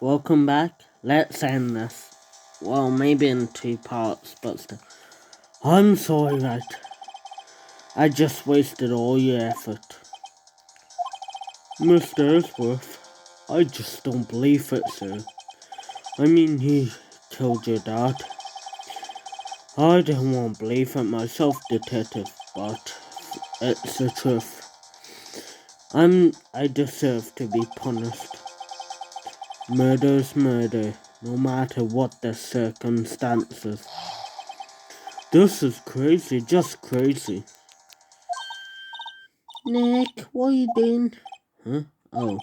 Welcome back. Let's end this. Well, maybe in two parts, but still. I'm sorry, Wright. I just wasted all your effort. Mr. Ellsworth, I just don't believe it, sir. I mean, he killed your dad. I don't want to believe it myself, detective, but it's the truth. I deserve to be punished. Murder's murder, no matter what the circumstances. This is crazy, just crazy. Nick, what are you doing? Huh? Oh.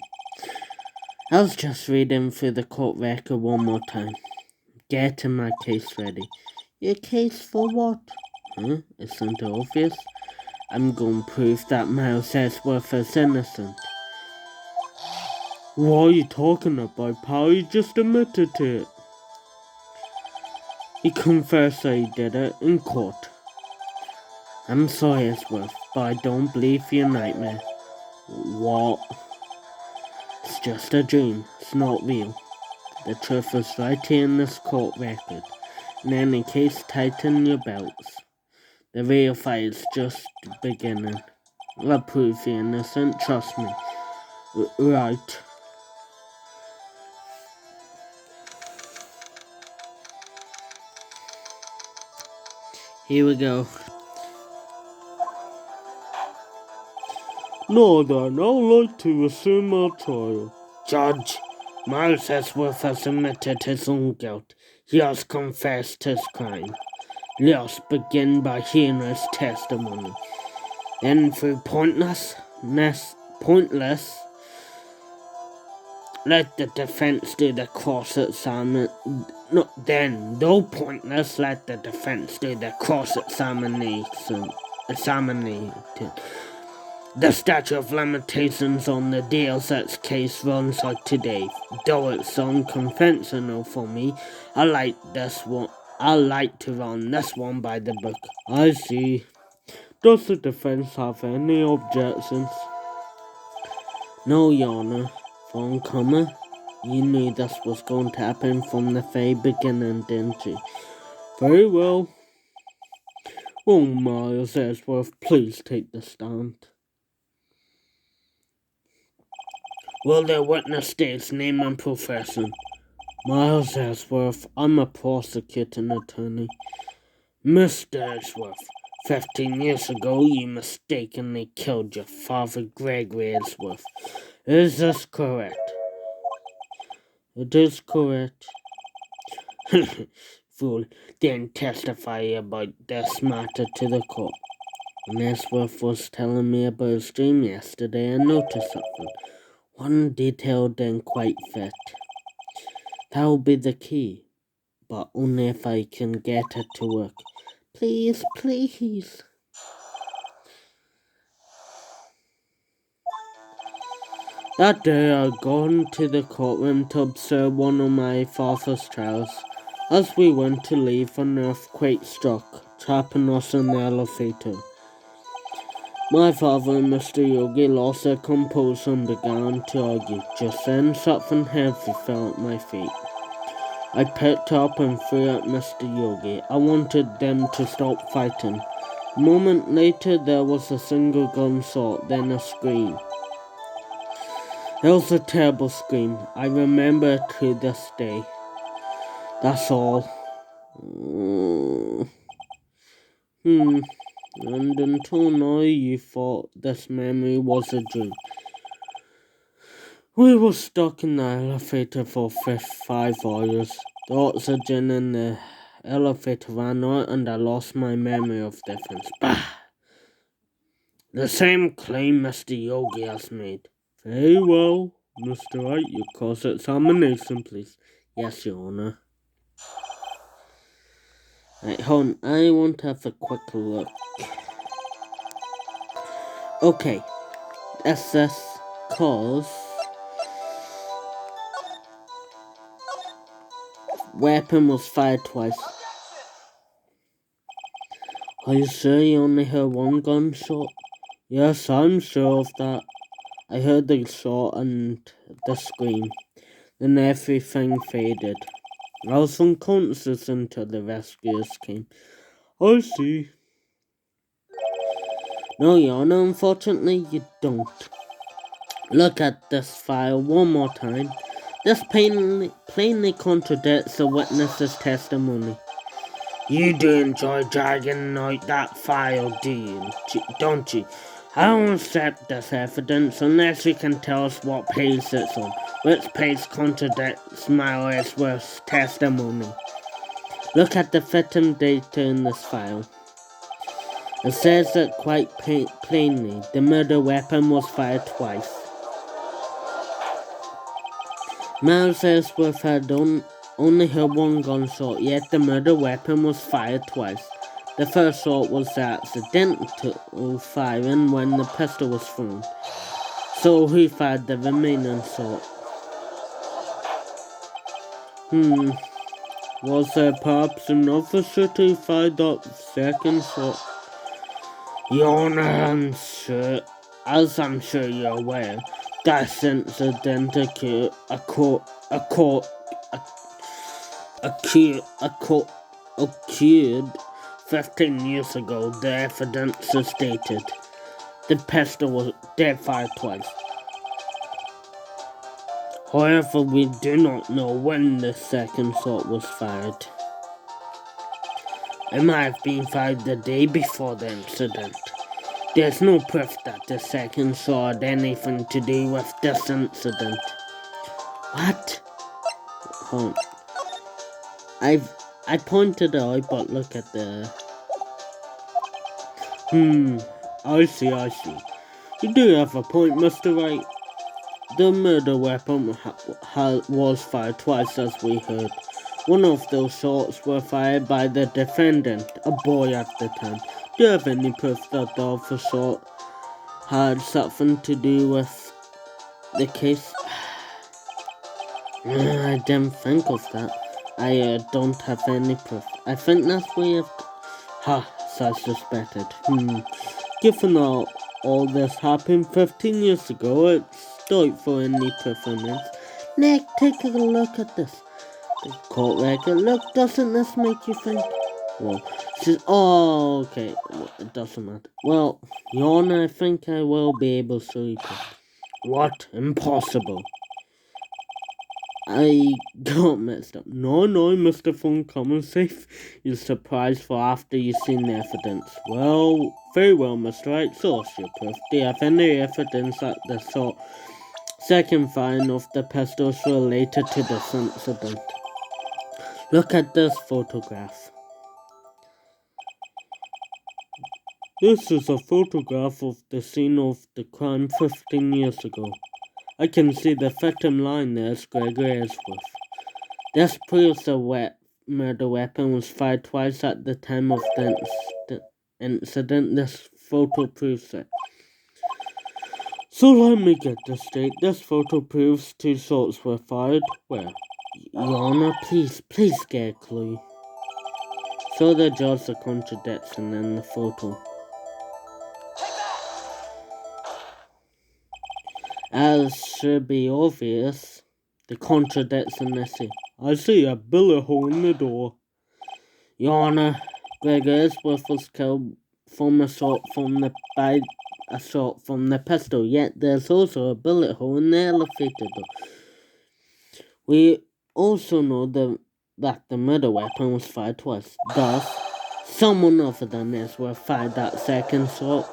I was just reading through the court record one more time. Getting my case ready. Your case for what? Huh? Isn't it obvious? I'm going to prove that Miles Ellsworth is innocent. What are you talking about, pal? You just admitted to it. He confessed that he did it in court. I'm sorry, Ellsworth, but I don't believe your nightmare. What? It's just a dream. It's not real. The truth is right here in this court record. In any case, tighten your belts. The real fight is just beginning. I'll prove you're innocent, trust me. Right. Here we go. Now then, I'd like to resume our trial. Judge, Miles Ellsworth has admitted his own guilt. He has confessed his crime. Let us begin by hearing his testimony. Then through pointless, let the defense do the cross-examination. Though pointless, let the defense do the cross-examination. The statute of limitations on the DLZ's case runs like today. Though it's unconventional for me, I like to run this one by the book. I see. Does the defense have any objections? No, Your Honor. Von Kummer, you knew this was going to happen from the very beginning, didn't you? Very well. Oh, Miles Ellsworth, please take the stand. Will the witness state his name and profession? Miles Ellsworth, I'm a prosecuting attorney. Mr. Ellsworth, 15 years ago you mistakenly killed your father, Gregory Ellsworth. Is this correct? It is correct. Fool, didn't testify about this matter to the court. When Ellsworth was telling me about his dream yesterday, I noticed something. One detail didn't quite fit. That will be the key, but only if I can get it to work. Please, please. That day I'd gone to the courtroom to observe one of my father's trials. As we went to leave, an earthquake struck, trapping us in the elevator. My father and Mr. Yogi lost their composure and began to argue. Just then, something heavy fell at my feet. I picked up and threw at Mr. Yogi. I wanted them to stop fighting. A moment later, there was a single gunshot, then a scream. It was a terrible scream. I remember it to this day. That's all. And until now, you thought this memory was a dream. We were stuck in the elevator for 5 hours. The oxygen in the elevator ran out and I lost my memory of the events. Bah! The same claim Mr. Yogi has made. Very well, Mr. Wright, your cross-examination, please. Yes, Your Honor. Right, hold on. I want to have a quick look. Okay. SS cause weapon was fired twice. Are you sure you only heard one gunshot? Yes, I'm sure of that. I heard the shot and the scream. Then everything faded. I was unconscious until the rescuers came. I see. No, Your Honor, unfortunately you don't. Look at this file one more time. This plainly contradicts the witness's testimony. You do enjoy dragging out that file, don't you? I don't accept this evidence unless you can tell us what page it's on. Which page contradicts Miles' testimony? Look at the victim data in this file. It says that quite plainly the murder weapon was fired twice. Miles Ellsworth had only heard one gunshot, yet the murder weapon was fired twice. The first shot was the accidental firing when the pistol was thrown. So who fired the remaining shot? Was there perhaps an officer who fired that second shot? Your Honor, as I'm sure you're aware, this incident occurred 15 years ago. The evidence is dated. The pistol was fired twice. However, we do not know when the second shot was fired. It might have been fired the day before the incident. There's no proof that the second shot had anything to do with this incident. What? I pointed out, but look at the... I see. You do have a point, Mr. Wright. The murder weapon was fired twice, as we heard. One of those shots were fired by the defendant, a boy at the time. Do you have any proof that the other shot had something to do with the case? I didn't think of that. I don't have any proof. I think that's what we have... So I suspected. Given all this happened 15 years ago, it's doubtful any performance. Nick, take a look at this. The court record. Look, doesn't this make you think? Well, okay. Well, it doesn't matter. Well, Your Honor, I think I will be able to read it. What? Impossible. I got messed up. No, Mr. Phone Common Safe. You're surprised for after you've seen the evidence. Well, very well, Mr. Wright. Source your proof. Do you have any evidence that the second firing of the pistols related to this incident? Look at this photograph. This is a photograph of the scene of the crime 15 years ago. I can see the victim lying there as Gregory Ellsworth. This proves the murder weapon was fired twice at the time of the incident. This photo proves it. So let me get this straight. This photo proves 2 shots were fired. Where? Your Honor, please get a clue. So the judge the contradiction in the photo. As should be obvious, the contradiction is here. I see a bullet hole in the door. Your Honor, Gregory Ellsworth was killed from a shot from the pistol, yet there's also a bullet hole in the elevator door. We also know that the murder weapon was fired twice. Thus, someone other than Ellsworth fired that second shot.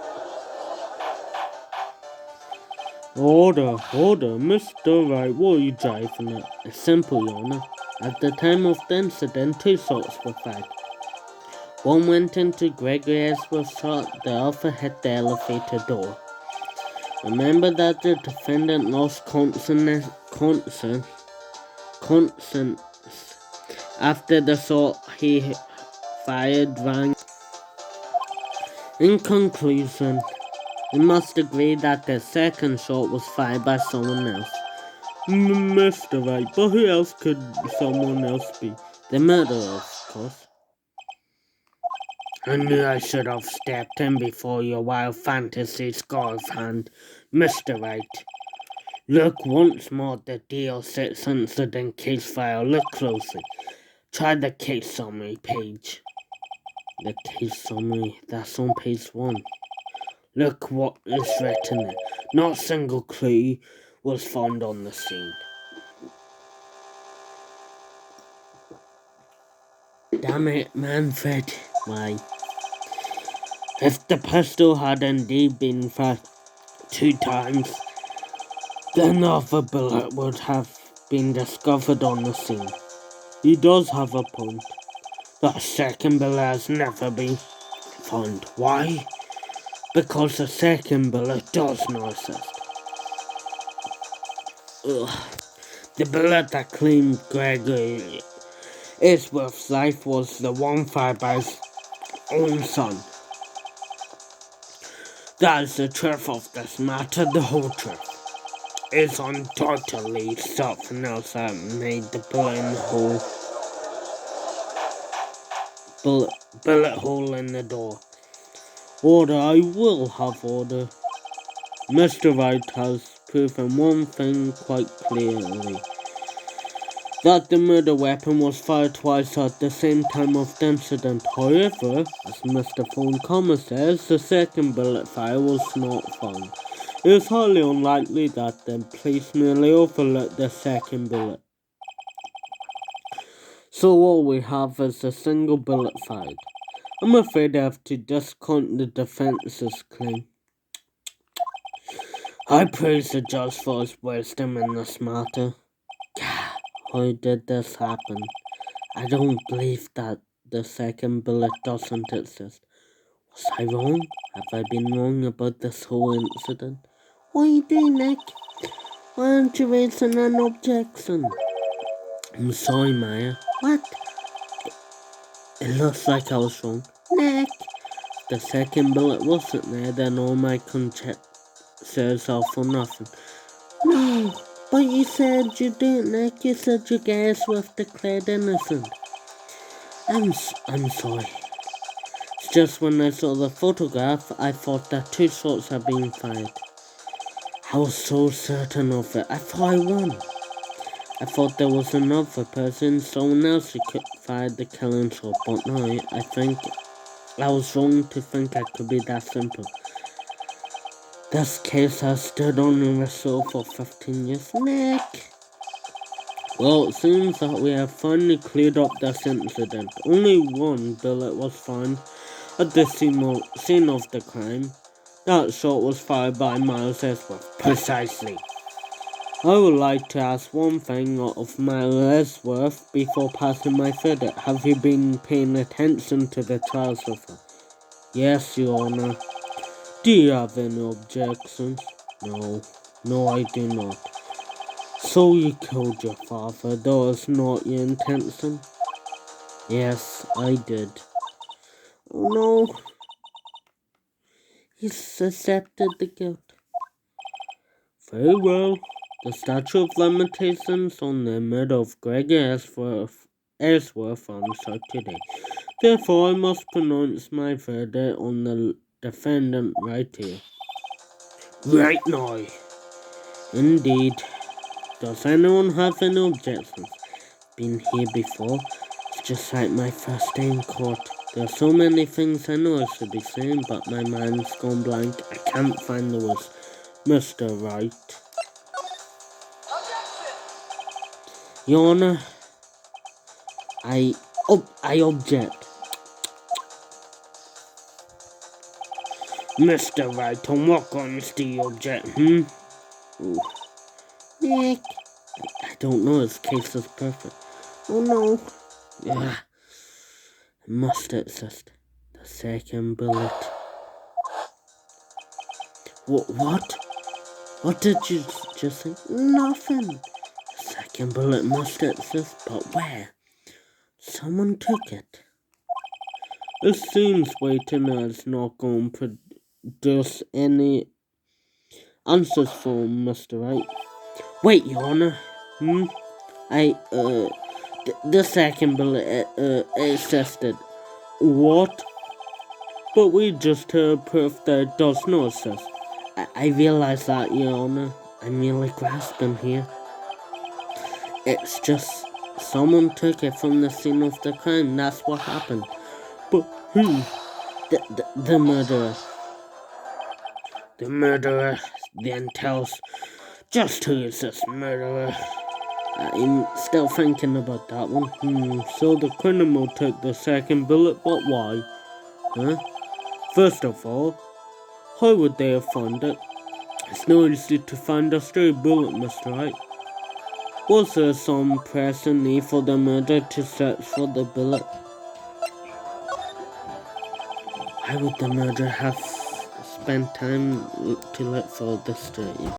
Order, Mr. Wright, what are you driving at? It's simple, Your Honor. At the time of the incident, 2 shots were fired. One went into Gregory Ellsworth's shot, the other hit the elevator door. Remember that the defendant lost consciousness after the shot he fired rang. In conclusion, we must agree that the second shot was fired by someone else. Mr. Wright, but who else could someone else be? The murderer, of course. I knew I should have stepped in before your wild fantasies got off hand, Mr. Wright. Look once more at the DL6 incident case file. Look closely. Try the case summary page. The case summary, that's on page 1. Look what is written there. Not a single clue was found on the scene. Damn it, Manfred. Why? If the pistol had indeed been fired 2 times, then the other bullet would have been discovered on the scene. He does have a point. The second bullet has never been found. Why? Because the second bullet does not exist. The bullet that claimed Gregory Ainsworth's life was the one fired by his own son. That is the truth of this matter. The whole truth is undoubtedly something else that made the bullet hole in the door. Order, I will have order. Mr. Wright has proven one thing quite clearly. That the murder weapon was fired twice at the same time of the incident. However, as Mr. Phone says, the second bullet fire was not found. It is highly unlikely that the police merely overlooked the second bullet. So all we have is a single bullet fired. I'm afraid I have to discount the defense's claim. I praise the judge for his wisdom in this matter. How did this happen? I don't believe that the second bullet doesn't exist. Was I wrong? Have I been wrong about this whole incident? What are you doing, Nick? Why aren't you raising an objection? I'm sorry, Maya. What? It looks like I was wrong. Nick! The second bullet wasn't there, then all my conjectures are for nothing. No, but you said you didn't, Nick. You said your guess was declared innocent. I'm sorry. It's just when I saw the photograph, I thought that 2 shots had been fired. I was so certain of it. I thought I won. I thought there was another person, someone else who could fire the killing shot, but now I think I was wrong to think it could be that simple. This case has stood on the whistle for 15 years. Nick! Well, it seems that we have finally cleared up this incident. Only one bullet was found at the scene of the crime. That shot was fired by Miles Ainsworth. Precisely. I would like to ask one thing of Miles Ainsworth before passing my verdict. Have you been paying attention to the trial so far? Yes, Your Honor. Do you have any objections? No, I do not. So you killed your father, though it's not your intention? Yes, I did. Oh no. He's accepted the guilt. Very well. The statute of limitations on the murder of Greg Ainsworth runs out today. Therefore, I must pronounce my verdict on the defendant right here. Right now. Indeed. Does anyone have any objections? Been here before? It's just like my first day in court. There are so many things I know I should be saying, but my mind's gone blank. I can't find the words. Mr. Wright. Your Honor, I object. Mr. Wright, on what grounds do you object, Ooh. Nick. I don't know, his case is perfect. Oh no. Yeah. It must exist. The second bullet. What? What did you just say? Nothing. The second bullet must exist, but where? Someone took it. It seems waiting is not going to produce any answers for Mr. Wright. Wait, Your Honor. The second bullet existed. What? But we just heard proof that it does not exist. I realize that, Your Honor. I'm merely grasping here. It's just someone took it from the scene of the crime. That's what happened. But who? The murderer. The murderer then tells just who is this murderer. I'm still thinking about that one. So the criminal took the second bullet, but why? Huh? First of all, how would they have found it? It's not easy to find a stray bullet, Mr. Wright. Was there some pressing need for the murderer to search for the bullet? Why would the murderer have spent time to look for the stray